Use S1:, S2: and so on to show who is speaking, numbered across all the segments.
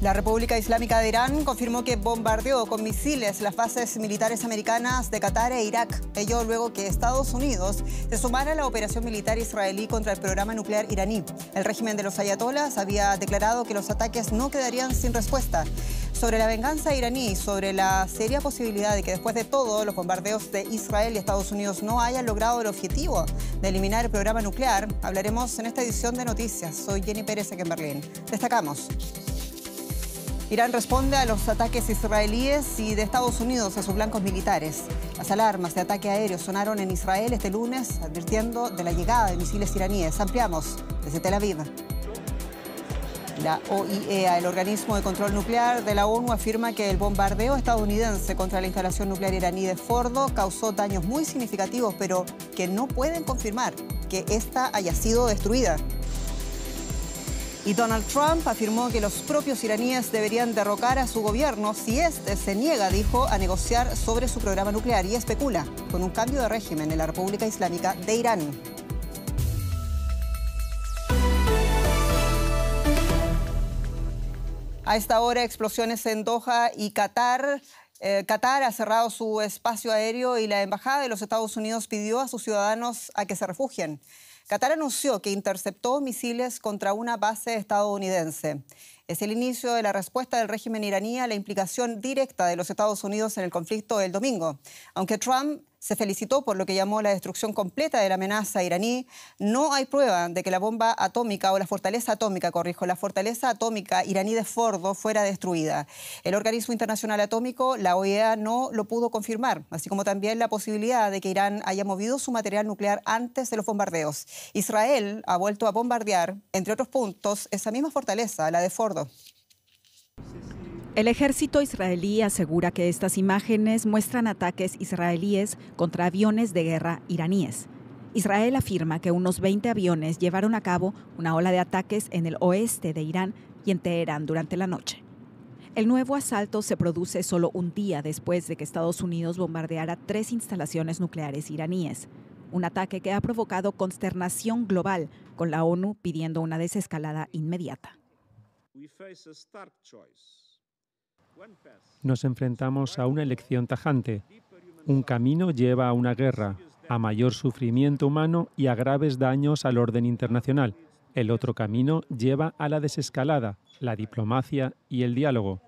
S1: La República Islámica de Irán confirmó que bombardeó con misiles las bases militares americanas de Qatar e Irak. Ello luego que Estados Unidos se sumara a la operación militar israelí contra el programa nuclear iraní. El régimen de los ayatolás había declarado que los ataques no quedarían sin respuesta. Sobre la venganza iraní y sobre la seria posibilidad de que después de todo los bombardeos de Israel y Estados Unidos no hayan logrado el objetivo de eliminar el programa nuclear, hablaremos en esta edición de Noticias. Soy Jenny Pérez aquí en Berlín. Destacamos: Irán responde a los ataques israelíes y de Estados Unidos a sus blancos militares. Las alarmas de ataque aéreo sonaron en Israel este lunes, advirtiendo de la llegada de misiles iraníes. Ampliamos desde Tel Aviv. La OIEA, el organismo de control nuclear de la ONU, afirma que el bombardeo estadounidense contra la instalación nuclear iraní de Fordo causó daños muy significativos, pero que no pueden confirmar que esta haya sido destruida. Y Donald Trump afirmó que los propios iraníes deberían derrocar a su gobierno si éste se niega, dijo, a negociar sobre su programa nuclear y especula con un cambio de régimen en la República Islámica de Irán. A esta hora, explosiones en Doha y Qatar. Qatar ha cerrado su espacio aéreo y la Embajada de los Estados Unidos pidió a sus ciudadanos a que se refugien. Qatar anunció que interceptó misiles contra una base estadounidense. Es el inicio de la respuesta del régimen iraní a la implicación directa de los Estados Unidos en el conflicto del domingo. Aunque Trump se felicitó por lo que llamó la destrucción completa de la amenaza iraní, no hay prueba de que la bomba atómica o la fortaleza atómica iraní de Fordo fuera destruida. El organismo internacional atómico, la OIEA, no lo pudo confirmar, así como también la posibilidad de que Irán haya movido su material nuclear antes de los bombardeos. Israel ha vuelto a bombardear, entre otros puntos, esa misma fortaleza, la de Fordo.
S2: El ejército israelí asegura que estas imágenes muestran ataques israelíes contra aviones de guerra iraníes. Israel afirma que unos 20 aviones llevaron a cabo una ola de ataques en el oeste de Irán y en Teherán durante la noche. El nuevo asalto se produce solo un día después de que Estados Unidos bombardeara 3 instalaciones nucleares iraníes. Un ataque que ha provocado consternación global, con la ONU pidiendo una desescalada inmediata.
S3: Nos enfrentamos a una elección tajante. Un camino lleva a una guerra, a mayor sufrimiento humano y a graves daños al orden internacional. El otro camino lleva a la desescalada, la diplomacia y el diálogo.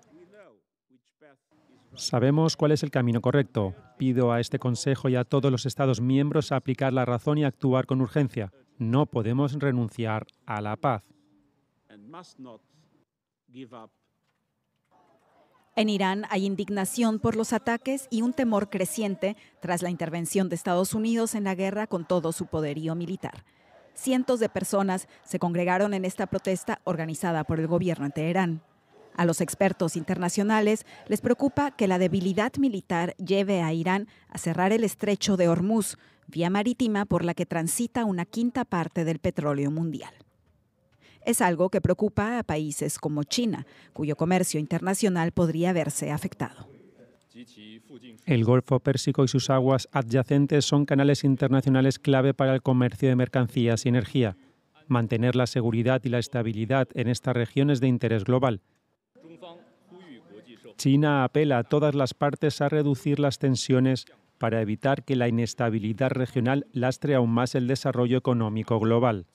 S3: Sabemos cuál es el camino correcto. Pido a este Consejo y a todos los Estados miembros a aplicar la razón y actuar con urgencia. No podemos renunciar a la paz.
S2: En Irán hay indignación por los ataques y un temor creciente tras la intervención de Estados Unidos en la guerra con todo su poderío militar. Cientos de personas se congregaron en esta protesta organizada por el gobierno en Teherán. A los expertos internacionales les preocupa que la debilidad militar lleve a Irán a cerrar el estrecho de Hormuz, vía marítima por la que transita una quinta parte del petróleo mundial. Es algo que preocupa a países como China, cuyo comercio internacional podría verse afectado.
S3: El Golfo Pérsico y sus aguas adyacentes son canales internacionales clave para el comercio de mercancías y energía. Mantener la seguridad y la estabilidad en esta región es de interés global. China apela a todas las partes a reducir las tensiones para evitar que la inestabilidad regional lastre aún más el desarrollo económico global.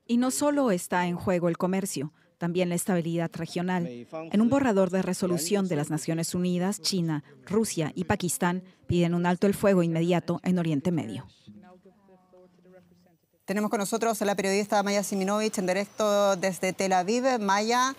S2: Y no solo está en juego el comercio, también la estabilidad regional. En un borrador de resolución de las Naciones Unidas, China, Rusia y Pakistán piden un alto el fuego inmediato en Oriente Medio.
S1: Tenemos con nosotros a la periodista Maya Siminovich en directo desde Tel Aviv. Maya,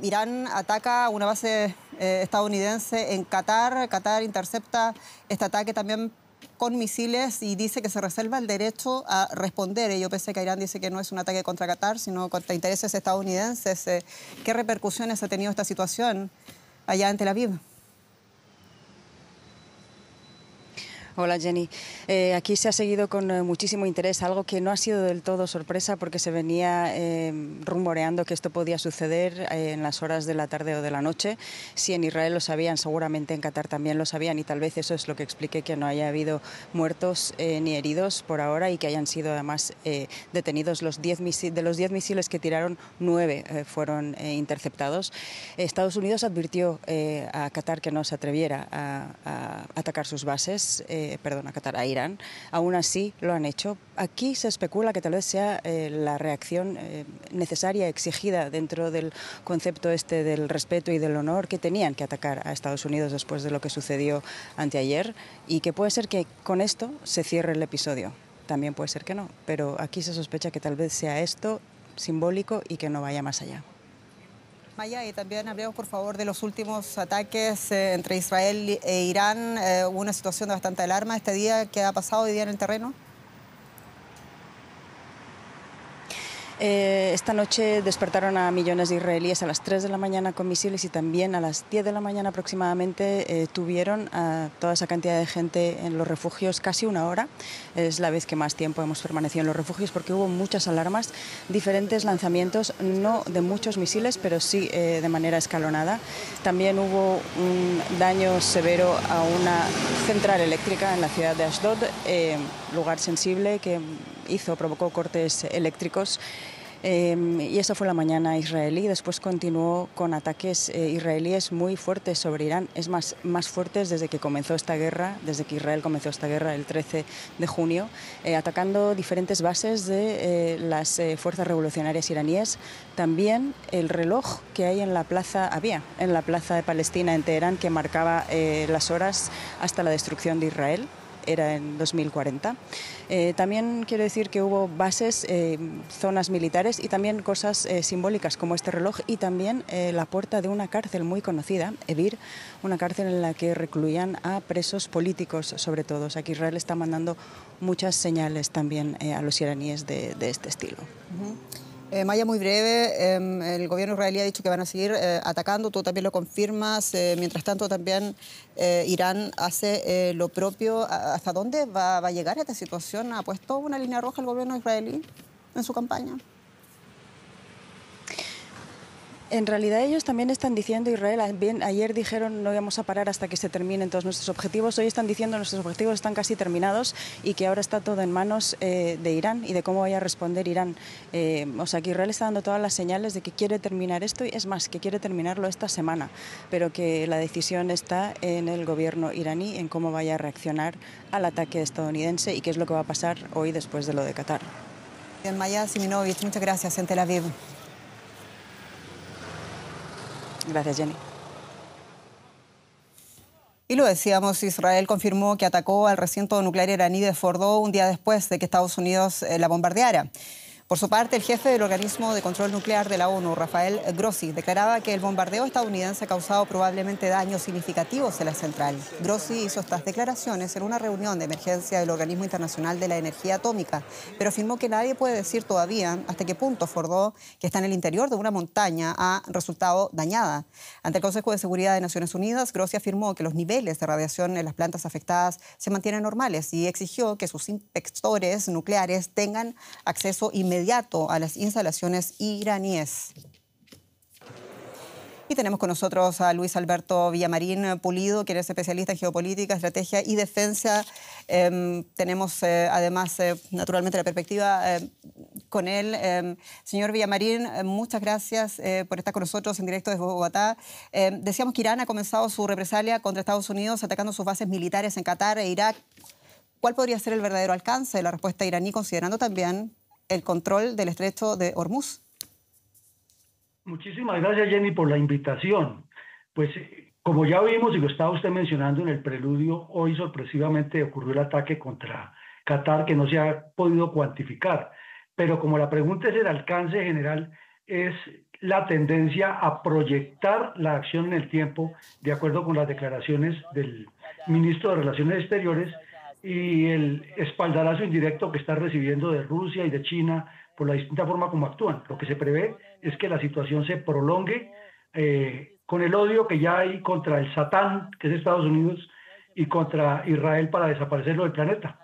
S1: Irán ataca una base estadounidense en Qatar. Qatar intercepta este ataque también con misiles y dice que se reserva el derecho a responder. Ello pese a que Irán dice que no es un ataque contra Qatar, sino contra intereses estadounidenses. ¿Qué repercusiones ha tenido esta situación allá en Tel Aviv?
S4: Hola Jenny, aquí se ha seguido con muchísimo interés, algo que no ha sido del todo sorpresa porque se venía rumoreando que esto podía suceder en las horas de la tarde o de la noche. Si en Israel lo sabían, seguramente en Qatar también lo sabían y tal vez eso es lo que explique que no haya habido muertos ni heridos por ahora y que hayan sido además detenidos los 10 misiles que tiraron, 9 fueron interceptados. Estados Unidos advirtió a Qatar que no se atreviera a atacar sus bases, a Irán. Aún así lo han hecho. Aquí se especula que tal vez sea la reacción necesaria, exigida dentro del concepto este del respeto y del honor, que tenían que atacar a Estados Unidos después de lo que sucedió anteayer y que puede ser que con esto se cierre el episodio. También puede ser que no, pero aquí se sospecha que tal vez sea esto simbólico y que no vaya más allá.
S1: Maya, y también hablemos, por favor, de los últimos ataques entre Israel e Irán. Hubo una situación de bastante alarma este día. ¿Qué ha pasado hoy día en el terreno?
S4: Esta noche despertaron a millones de israelíes a las 3 de la mañana con misiles y también a las 10 de la mañana aproximadamente tuvieron a toda esa cantidad de gente en los refugios casi una hora. Es la vez que más tiempo hemos permanecido en los refugios porque hubo muchas alarmas, diferentes lanzamientos, no de muchos misiles, pero sí de manera escalonada. También hubo un daño severo a una central eléctrica en la ciudad de Ashdod, lugar sensible que provocó cortes eléctricos. Y eso fue la mañana israelí. Después continuó con ataques israelíes muy fuertes sobre Irán, es más fuertes desde que comenzó esta guerra, desde que Israel comenzó esta guerra el 13 de junio, atacando diferentes bases de las fuerzas revolucionarias iraníes. También el reloj que hay en la plaza de Palestina en Teherán, que marcaba las horas hasta la destrucción de Israel. Era en 2040. También quiero decir que hubo bases, zonas militares y también cosas simbólicas como este reloj y también la puerta de una cárcel muy conocida, Evir, una cárcel en la que recluían a presos políticos sobre todo. O sea que Israel está mandando muchas señales también a los iraníes de este estilo.
S1: Maya, muy breve, el gobierno israelí ha dicho que van a seguir atacando, tú también lo confirmas, mientras tanto también Irán hace lo propio. ¿Hasta dónde va a llegar esta situación? ¿Ha puesto una línea roja el gobierno israelí en su campaña?
S4: En realidad ellos también están diciendo, Israel, ayer dijeron no íbamos a parar hasta que se terminen todos nuestros objetivos, hoy están diciendo nuestros objetivos están casi terminados y que ahora está todo en manos de Irán y de cómo vaya a responder Irán. O sea que Israel está dando todas las señales de que quiere terminar esto y es más, que quiere terminarlo esta semana, pero que la decisión está en el gobierno iraní, en cómo vaya a reaccionar al ataque estadounidense y qué es lo que va a pasar hoy después de lo de Qatar.
S1: Bien, Maya Siminovich, muchas gracias en Tel Aviv.
S4: Gracias, Jenny.
S1: Y lo decíamos, Israel confirmó que atacó al recinto nuclear iraní de Fordo un día después de que Estados Unidos la bombardeara. Por su parte, el jefe del organismo de control nuclear de la ONU, Rafael Grossi, declaraba que el bombardeo estadounidense ha causado probablemente daños significativos en la central. Grossi hizo estas declaraciones en una reunión de emergencia del Organismo Internacional de la Energía Atómica, pero afirmó que nadie puede decir todavía hasta qué punto Fordo, que está en el interior de una montaña, ha resultado dañada. Ante el Consejo de Seguridad de Naciones Unidas, Grossi afirmó que los niveles de radiación en las plantas afectadas se mantienen normales y exigió que sus inspectores nucleares tengan acceso inmediato a las instalaciones iraníes. Y tenemos con nosotros a Luis Alberto Villamarín Pulido, quien es especialista en geopolítica, estrategia y defensa. Tenemos además, naturalmente, la perspectiva con él. Señor Villamarín, muchas gracias por estar con nosotros en directo desde Bogotá. Decíamos que Irán ha comenzado su represalia contra Estados Unidos atacando sus bases militares en Qatar e Irak. ¿Cuál podría ser el verdadero alcance de la respuesta iraní, considerando también el control del estrecho de Hormuz?
S5: Muchísimas gracias, Jenny, por la invitación. Pues como ya vimos y lo estaba usted mencionando en el preludio, hoy sorpresivamente ocurrió el ataque contra Qatar que no se ha podido cuantificar. Pero como la pregunta es el alcance general, es la tendencia a proyectar la acción en el tiempo de acuerdo con las declaraciones del ministro de Relaciones Exteriores y el espaldarazo indirecto que está recibiendo de Rusia y de China por la distinta forma como actúan. Lo que se prevé es que la situación se prolongue con el odio que ya hay contra el Satán, que es Estados Unidos, y contra Israel para desaparecerlo del planeta.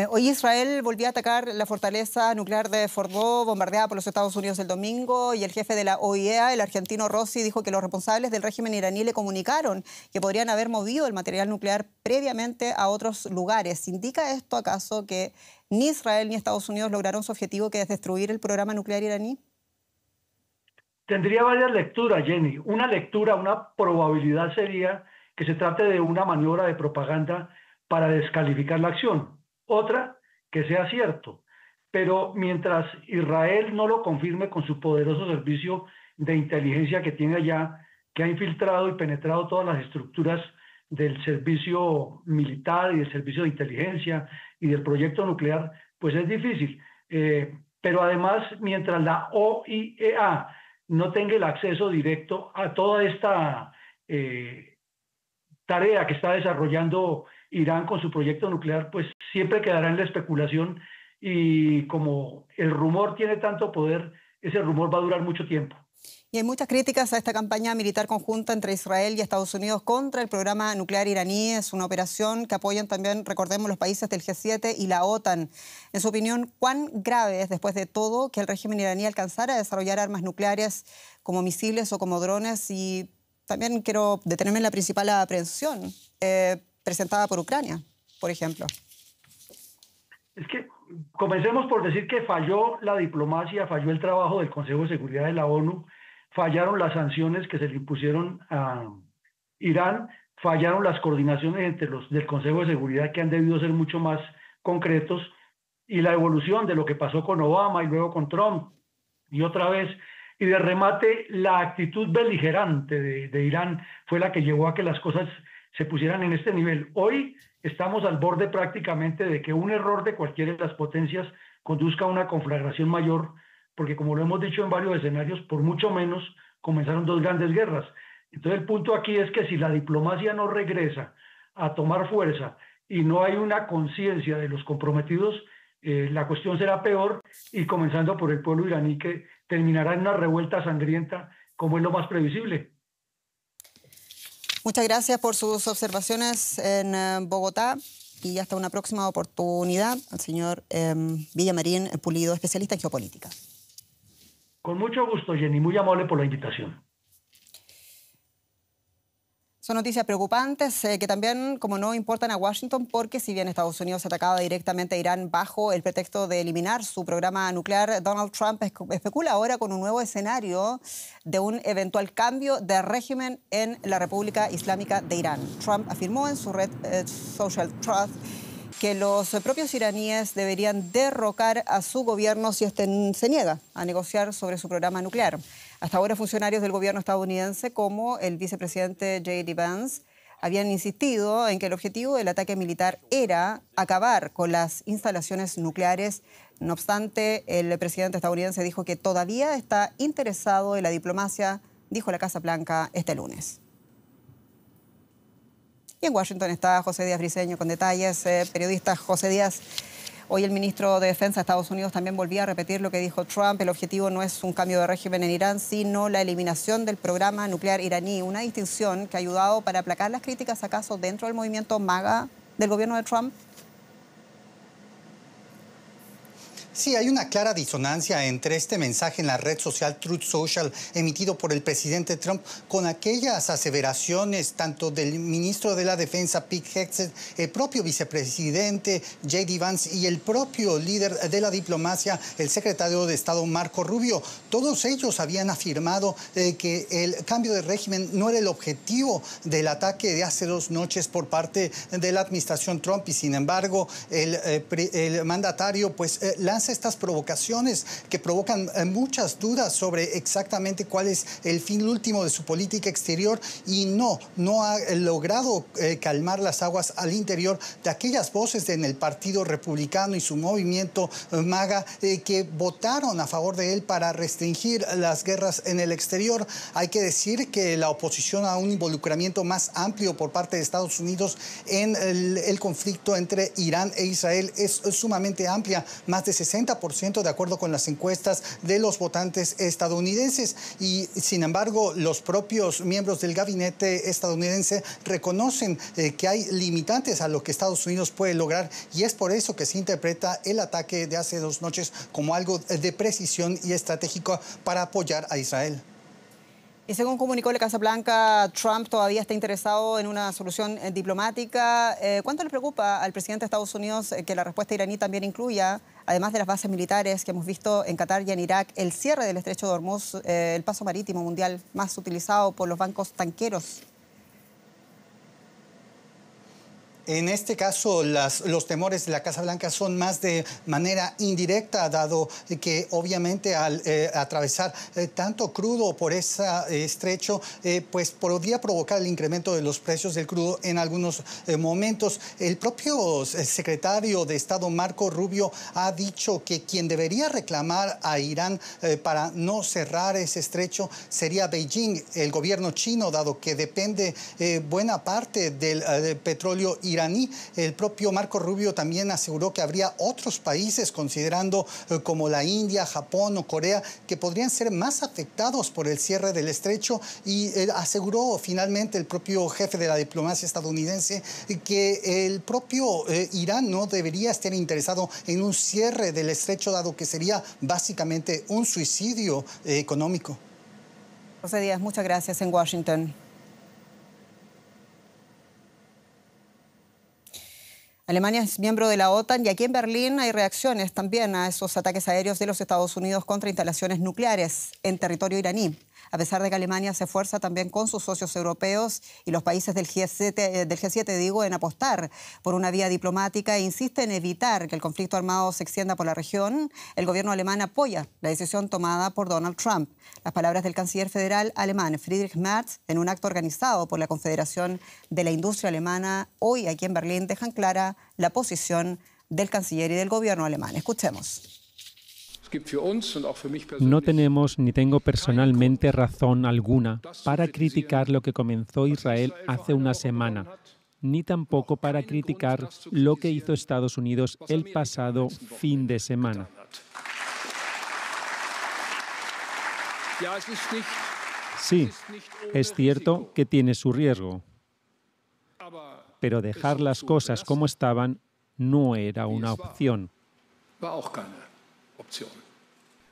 S1: Hoy Israel volvió a atacar la fortaleza nuclear de Fordow, bombardeada por los Estados Unidos el domingo, y el jefe de la OIEA, el argentino Rossi, dijo que los responsables del régimen iraní le comunicaron que podrían haber movido el material nuclear previamente a otros lugares. ¿Indica esto acaso que ni Israel ni Estados Unidos lograron su objetivo, que es destruir el programa nuclear iraní?
S5: Tendría varias lecturas, Jenny. Una lectura, una probabilidad sería que se trate de una maniobra de propaganda para descalificar la acción. Otra, que sea cierto. Pero mientras Israel no lo confirme con su poderoso servicio de inteligencia que tiene allá, que ha infiltrado y penetrado todas las estructuras del servicio militar y del servicio de inteligencia y del proyecto nuclear, pues es difícil. Pero además, mientras la OIEA no tenga el acceso directo a toda esta tarea que está desarrollando Irán con su proyecto nuclear, pues siempre quedará en la especulación, y como el rumor tiene tanto poder, ese rumor va a durar mucho tiempo.
S1: Y hay muchas críticas a esta campaña militar conjunta entre Israel y Estados Unidos contra el programa nuclear iraní. Es una operación que apoyan también, recordemos, los países del G7 y la OTAN. En su opinión, ¿cuán grave es, después de todo, que el régimen iraní alcanzara a desarrollar armas nucleares como misiles o como drones? Y también quiero detenerme en la principal aprehensión presentada por Ucrania, por ejemplo.
S5: Es que comencemos por decir que falló la diplomacia, falló el trabajo del Consejo de Seguridad de la ONU, fallaron las sanciones que se le impusieron a Irán, fallaron las coordinaciones entre los del Consejo de Seguridad, que han debido ser mucho más concretos, y la evolución de lo que pasó con Obama y luego con Trump y otra vez. Y de remate, la actitud beligerante de Irán fue la que llevó a que las cosas se pusieran en este nivel. Hoy estamos al borde prácticamente de que un error de cualquiera de las potencias conduzca a una conflagración mayor, porque como lo hemos dicho en varios escenarios, por mucho menos comenzaron dos grandes guerras. Entonces el punto aquí es que si la diplomacia no regresa a tomar fuerza y no hay una conciencia de los comprometidos, la cuestión será peor, y comenzando por el pueblo iraní, que terminará en una revuelta sangrienta, como es lo más previsible.
S1: Muchas gracias por sus observaciones en Bogotá, y hasta una próxima oportunidad, al señor Villamarín Pulido, especialista en geopolítica.
S5: Con mucho gusto, Jenny, muy amable por la invitación.
S1: Son noticias preocupantes que también, como no, importan a Washington, porque si bien Estados Unidos atacaba directamente a Irán bajo el pretexto de eliminar su programa nuclear, Donald Trump especula ahora con un nuevo escenario de un eventual cambio de régimen en la República Islámica de Irán. Trump afirmó en su red Social Truth que los propios iraníes deberían derrocar a su gobierno si este se niega a negociar sobre su programa nuclear. Hasta ahora, funcionarios del gobierno estadounidense, como el vicepresidente J.D. Vance, habían insistido en que el objetivo del ataque militar era acabar con las instalaciones nucleares. No obstante, el presidente estadounidense dijo que todavía está interesado en la diplomacia, dijo la Casa Blanca este lunes. Y en Washington está José Díaz Briceño con detalles. Periodista José Díaz, hoy el ministro de Defensa de Estados Unidos también volvía a repetir lo que dijo Trump. El objetivo no es un cambio de régimen en Irán, sino la eliminación del programa nuclear iraní. Una distinción que ha ayudado para aplacar las críticas, acaso, dentro del movimiento MAGA del gobierno de Trump.
S6: Sí, hay una clara disonancia entre este mensaje en la red social Truth Social emitido por el presidente Trump con aquellas aseveraciones tanto del ministro de la Defensa Pete Hegseth, el propio vicepresidente J.D. Vance y el propio líder de la diplomacia, el secretario de Estado Marco Rubio. Todos ellos habían afirmado que el cambio de régimen no era el objetivo del ataque de hace 2 noches por parte de la administración Trump, y sin embargo el mandatario pues lanza estas provocaciones que provocan muchas dudas sobre exactamente cuál es el fin último de su política exterior, y no ha logrado calmar las aguas al interior de aquellas voces en el Partido Republicano y su movimiento MAGA que votaron a favor de él para restringir las guerras en el exterior. Hay que decir que la oposición a un involucramiento más amplio por parte de Estados Unidos en el conflicto entre Irán e Israel es sumamente amplia. Más de 60 60% de acuerdo con las encuestas de los votantes estadounidenses. Y sin embargo, los propios miembros del gabinete estadounidense reconocen que hay limitantes a lo que Estados Unidos puede lograr, y es por eso que se interpreta el ataque de hace 2 noches como algo de precisión y estratégico para apoyar a Israel.
S1: Y según comunicó la Casa Blanca, Trump todavía está interesado en una solución diplomática. ¿Cuánto le preocupa al presidente de Estados Unidos que la respuesta iraní también incluya, además de las bases militares que hemos visto en Qatar y en Irak, el cierre del estrecho de Hormuz, el paso marítimo mundial más utilizado por los bancos tanqueros?
S6: En este caso, los temores de la Casa Blanca son más de manera indirecta, dado que obviamente al atravesar tanto crudo por ese estrecho, pues podría provocar el incremento de los precios del crudo en algunos momentos. El propio secretario de Estado, Marco Rubio, ha dicho que quien debería reclamar a Irán para no cerrar ese estrecho sería Beijing, el gobierno chino, dado que depende buena parte del petróleo iraní. El propio Marco Rubio también aseguró que habría otros países, considerando como la India, Japón o Corea, que podrían ser más afectados por el cierre del estrecho, y aseguró finalmente el propio jefe de la diplomacia estadounidense que el propio Irán no debería estar interesado en un cierre del estrecho, dado que sería básicamente un suicidio económico.
S1: José Díaz, muchas gracias en Washington. Alemania es miembro de la OTAN y aquí en Berlín hay reacciones también a esos ataques aéreos de los Estados Unidos contra instalaciones nucleares en territorio iraní. A pesar de que Alemania se esfuerza también con sus socios europeos y los países del G7, en apostar por una vía diplomática e insiste en evitar que el conflicto armado se extienda por la región, el gobierno alemán apoya la decisión tomada por Donald Trump. Las palabras del canciller federal alemán Friedrich Merz en un acto organizado por la Confederación de la Industria Alemana hoy aquí en Berlín dejan clara la posición del canciller y del gobierno alemán. Escuchemos.
S3: No tenemos ni tengo personalmente razón alguna para criticar lo que comenzó Israel hace una semana, ni tampoco para criticar lo que hizo Estados Unidos el pasado fin de semana. Sí, es cierto que tiene su riesgo, pero dejar las cosas como estaban no era una opción.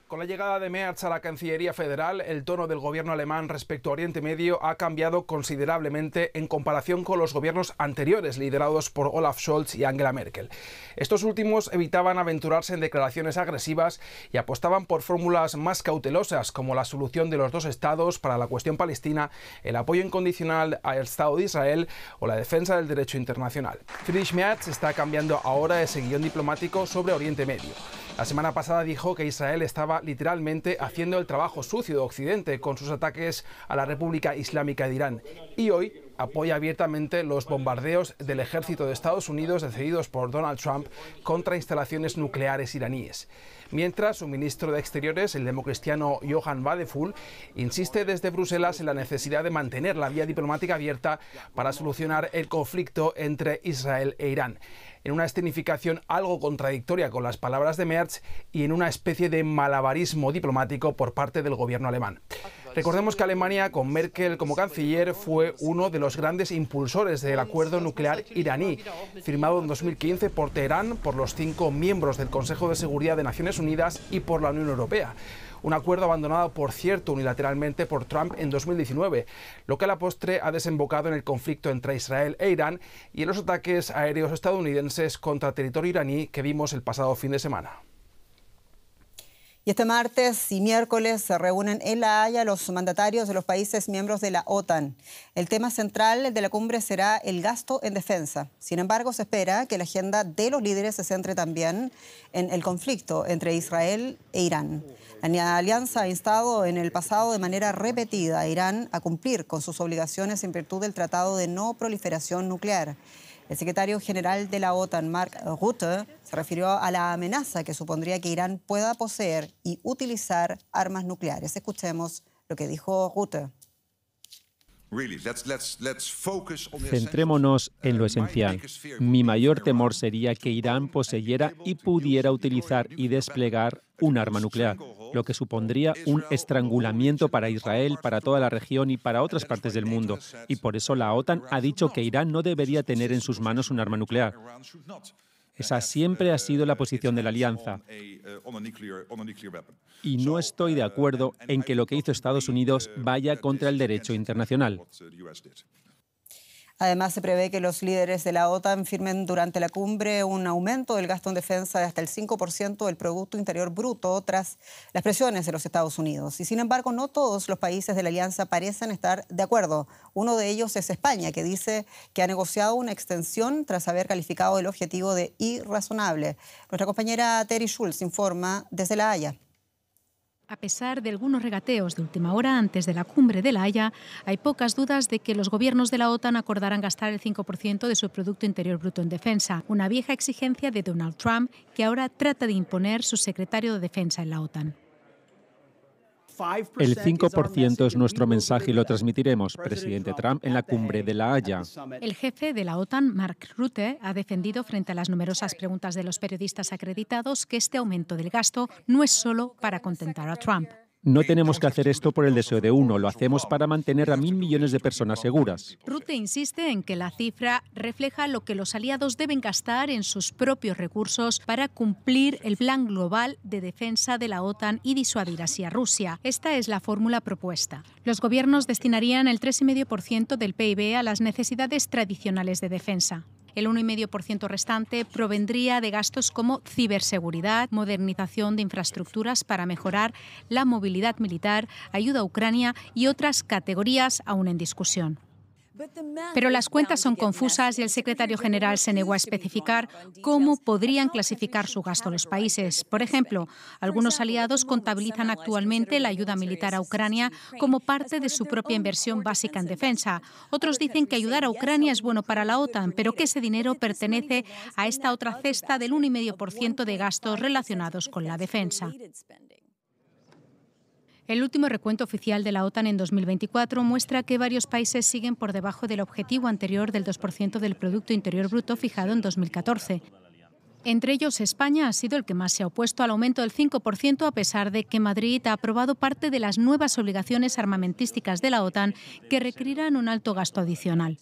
S7: Con la llegada de Merz a la Cancillería Federal, el tono del gobierno alemán respecto a Oriente Medio ha cambiado considerablemente en comparación con los gobiernos anteriores liderados por Olaf Scholz y Angela Merkel. Estos últimos evitaban aventurarse en declaraciones agresivas y apostaban por fórmulas más cautelosas, como la solución de los 2 estados para la cuestión palestina, el apoyo incondicional al Estado de Israel o la defensa del derecho internacional. Friedrich Merz está cambiando ahora ese guión diplomático sobre Oriente Medio. La semana pasada dijo que Israel estaba literalmente haciendo el trabajo sucio de Occidente con sus ataques a la República Islámica de Irán, y hoy apoya abiertamente los bombardeos del ejército de Estados Unidos decididos por Donald Trump contra instalaciones nucleares iraníes. Mientras, su ministro de Exteriores, el democristiano Johann Wadephul, insiste desde Bruselas en la necesidad de mantener la vía diplomática abierta para solucionar el conflicto entre Israel e Irán, en una escenificación algo contradictoria con las palabras de Merz y en una especie de malabarismo diplomático por parte del gobierno alemán. Recordemos que Alemania, con Merkel como canciller, fue uno de los grandes impulsores del acuerdo nuclear iraní, firmado en 2015 por Teherán, por los 5 miembros del Consejo de Seguridad de Naciones Unidas y por la Unión Europea. Un acuerdo abandonado, por cierto, unilateralmente por Trump en 2019, lo que a la postre ha desembocado en el conflicto entre Israel e Irán y en los ataques aéreos estadounidenses contra territorio iraní que vimos el pasado fin de semana.
S1: Y este martes y miércoles se reúnen en La Haya los mandatarios de los países miembros de la OTAN. El tema central de la cumbre será el gasto en defensa. Sin embargo, se espera que la agenda de los líderes se centre también en el conflicto entre Israel e Irán. La alianza ha instado en el pasado de manera repetida a Irán a cumplir con sus obligaciones en virtud del Tratado de No Proliferación Nuclear. El secretario general de la OTAN, Mark Rutte, se refirió a la amenaza que supondría que Irán pueda poseer y utilizar armas nucleares. Escuchemos lo que dijo Rutte.
S3: Centrémonos en lo esencial. Mi mayor temor sería que Irán poseyera y pudiera utilizar y desplegar un arma nuclear, lo que supondría un estrangulamiento para Israel, para toda la región y para otras partes del mundo. Y por eso la OTAN ha dicho que Irán no debería tener en sus manos un arma nuclear. Esa siempre ha sido la posición de la alianza. Y no estoy de acuerdo en que lo que hizo Estados Unidos vaya contra el derecho internacional.
S1: Además, se prevé que los líderes de la OTAN firmen durante la cumbre un aumento del gasto en defensa de hasta el 5% del Producto Interior Bruto tras las presiones de los Estados Unidos. Y sin embargo, no todos los países de la alianza parecen estar de acuerdo. Uno de ellos es España, que dice que ha negociado una extensión tras haber calificado el objetivo de irrazonable. Nuestra compañera Terry Schultz informa desde La Haya.
S8: A pesar de algunos regateos de última hora antes de la cumbre de La Haya, hay pocas dudas de que los gobiernos de la OTAN acordarán gastar el 5% de su Producto Interior Bruto en defensa, una vieja exigencia de Donald Trump que ahora trata de imponer su secretario de Defensa en la OTAN.
S3: El 5% es nuestro mensaje y lo transmitiremos, presidente Trump, en la cumbre de La Haya.
S8: El jefe de la OTAN, Mark Rutte, ha defendido frente a las numerosas preguntas de los periodistas acreditados que este aumento del gasto no es solo para contentar a Trump.
S3: No tenemos que hacer esto por el deseo de uno, lo hacemos para mantener a 1.000 millones de personas seguras.
S8: Rutte insiste en que la cifra refleja lo que los aliados deben gastar en sus propios recursos para cumplir el plan global de defensa de la OTAN y disuadir así a Rusia. Esta es la fórmula propuesta. Los gobiernos destinarían el 3,5% del PIB a las necesidades tradicionales de defensa. El 1,5% restante provendría de gastos como ciberseguridad, modernización de infraestructuras para mejorar la movilidad militar, ayuda a Ucrania y otras categorías aún en discusión. Pero las cuentas son confusas y el secretario general se negó a especificar cómo podrían clasificar su gasto los países. Por ejemplo, algunos aliados contabilizan actualmente la ayuda militar a Ucrania como parte de su propia inversión básica en defensa. Otros dicen que ayudar a Ucrania es bueno para la OTAN, pero que ese dinero pertenece a esta otra cesta del 1,5% de gastos relacionados con la defensa. El último recuento oficial de la OTAN en 2024 muestra que varios países siguen por debajo del objetivo anterior del 2% del Producto Interior Bruto fijado en 2014. Entre ellos, España ha sido el que más se ha opuesto al aumento del 5%, a pesar de que Madrid ha aprobado parte de las nuevas obligaciones armamentísticas de la OTAN que requerirán un alto gasto adicional.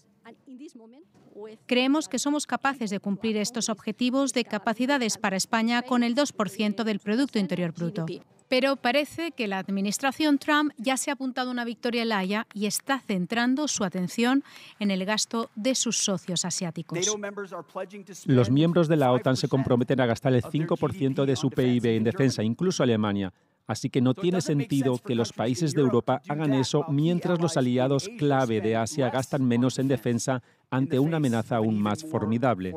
S8: Creemos que somos capaces de cumplir estos objetivos de capacidades para España con el 2% del Producto Interior Bruto. Pero parece que la administración Trump ya se ha apuntado a una victoria en La Haya y está centrando su atención en el gasto de sus socios asiáticos.
S3: Los miembros de la OTAN se comprometen a gastar el 5% de su PIB en defensa, incluso Alemania. Así que no tiene sentido que los países de Europa hagan eso mientras los aliados clave de Asia gastan menos en defensa ante una amenaza aún más formidable.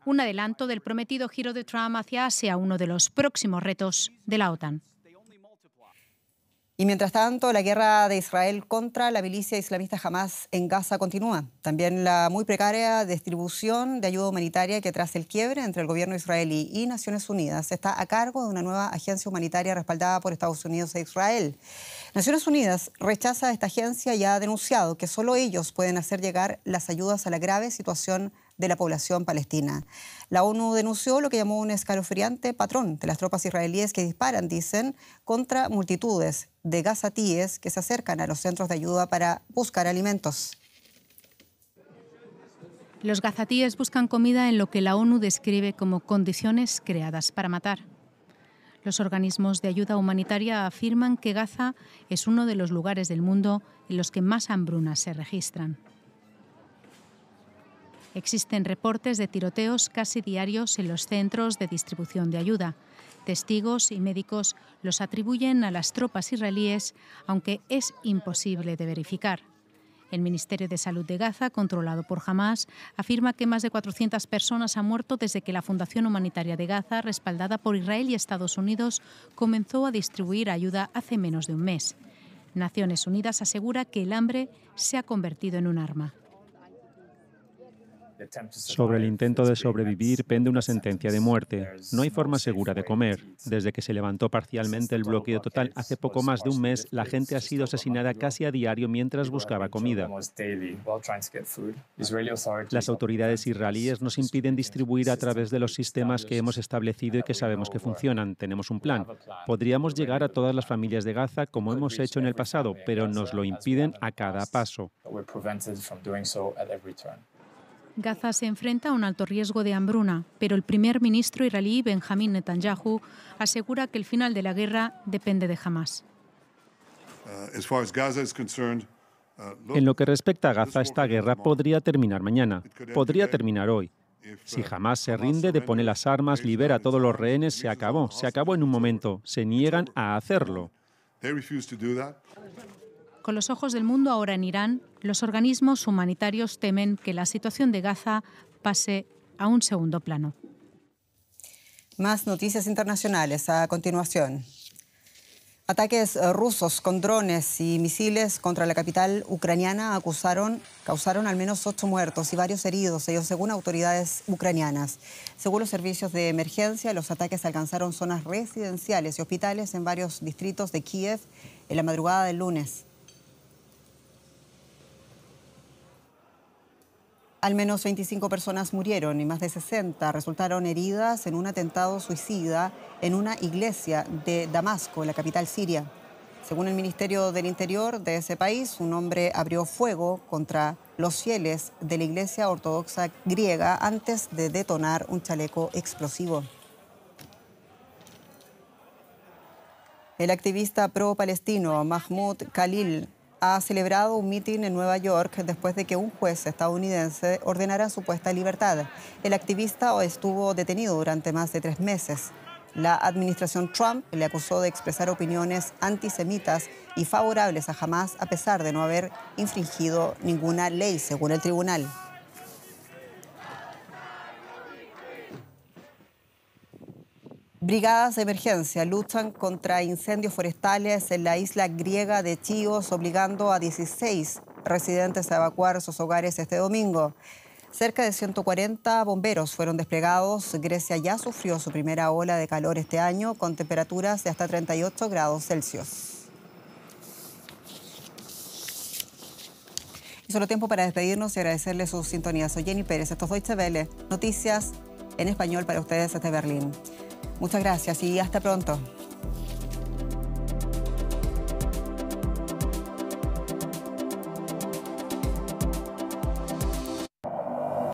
S8: Un adelanto del prometido giro de Trump hacia Asia, uno de los próximos retos de la OTAN.
S1: Y mientras tanto, la guerra de Israel contra la milicia islamista Hamas en Gaza continúa. También la muy precaria distribución de ayuda humanitaria que tras el quiebre entre el gobierno israelí y Naciones Unidas está a cargo de una nueva agencia humanitaria respaldada por Estados Unidos e Israel. Naciones Unidas rechaza a esta agencia y ha denunciado que solo ellos pueden hacer llegar las ayudas a la grave situación de la población palestina. La ONU denunció lo que llamó un escalofriante patrón de las tropas israelíes que disparan, dicen, contra multitudes de gazatíes que se acercan a los centros de ayuda para buscar alimentos.
S8: Los gazatíes buscan comida en lo que la ONU describe como condiciones creadas para matar. Los organismos de ayuda humanitaria afirman que Gaza es uno de los lugares del mundo en los que más hambrunas se registran. Existen reportes de tiroteos casi diarios en los centros de distribución de ayuda. Testigos y médicos los atribuyen a las tropas israelíes, aunque es imposible de verificar. El Ministerio de Salud de Gaza, controlado por Hamas, afirma que más de 400 personas han muerto desde que la Fundación Humanitaria de Gaza, respaldada por Israel y Estados Unidos, comenzó a distribuir ayuda hace menos de un mes. Naciones Unidas asegura que el hambre se ha convertido en un arma.
S3: Sobre el intento de sobrevivir pende una sentencia de muerte. No hay forma segura de comer. Desde que se levantó parcialmente el bloqueo total hace poco más de un mes, la gente ha sido asesinada casi a diario mientras buscaba comida. Las autoridades israelíes nos impiden distribuir a través de los sistemas que hemos establecido y que sabemos que funcionan. Tenemos un plan. Podríamos llegar a todas las familias de Gaza como hemos hecho en el pasado, pero nos lo impiden a cada paso.
S8: Gaza se enfrenta a un alto riesgo de hambruna, pero el primer ministro israelí Benjamin Netanyahu asegura que el final de la guerra depende de Hamás.
S3: En lo que respecta a Gaza, esta guerra podría terminar mañana, podría terminar hoy. Si Hamás se rinde, depone las armas, libera a todos los rehenes, se acabó en un momento. Se niegan a hacerlo.
S8: Con los ojos del mundo ahora en Irán, los organismos humanitarios temen que la situación de Gaza pase a un segundo plano.
S1: Más noticias internacionales a continuación. Ataques rusos con drones y misiles contra la capital ucraniana causaron al menos 8 muertos y varios heridos, ellos según autoridades ucranianas. Según los servicios de emergencia, los ataques alcanzaron zonas residenciales y hospitales en varios distritos de Kiev en la madrugada del lunes. Al menos 25 personas murieron y más de 60 resultaron heridas en un atentado suicida en una iglesia de Damasco, la capital siria. Según el Ministerio del Interior de ese país, un hombre abrió fuego contra los fieles de la iglesia ortodoxa griega antes de detonar un chaleco explosivo. El activista pro-palestino Mahmoud Khalil ha celebrado un mitin en Nueva York después de que un juez estadounidense ordenara su puesta en libertad. El activista estuvo detenido durante más de 3 meses. La administración Trump le acusó de expresar opiniones antisemitas y favorables a Hamás a pesar de no haber infringido ninguna ley, según el tribunal. Brigadas de emergencia luchan contra incendios forestales en la isla griega de Chios, obligando a 16 residentes a evacuar sus hogares este domingo. Cerca de 140 bomberos fueron desplegados. Grecia ya sufrió su primera ola de calor este año, con temperaturas de hasta 38 grados Celsius. Y solo tiempo para despedirnos y agradecerle su sintonía. Soy Jenny Pérez, esto es Deutsche Welle. Noticias en español para ustedes desde Berlín. Muchas gracias y hasta pronto.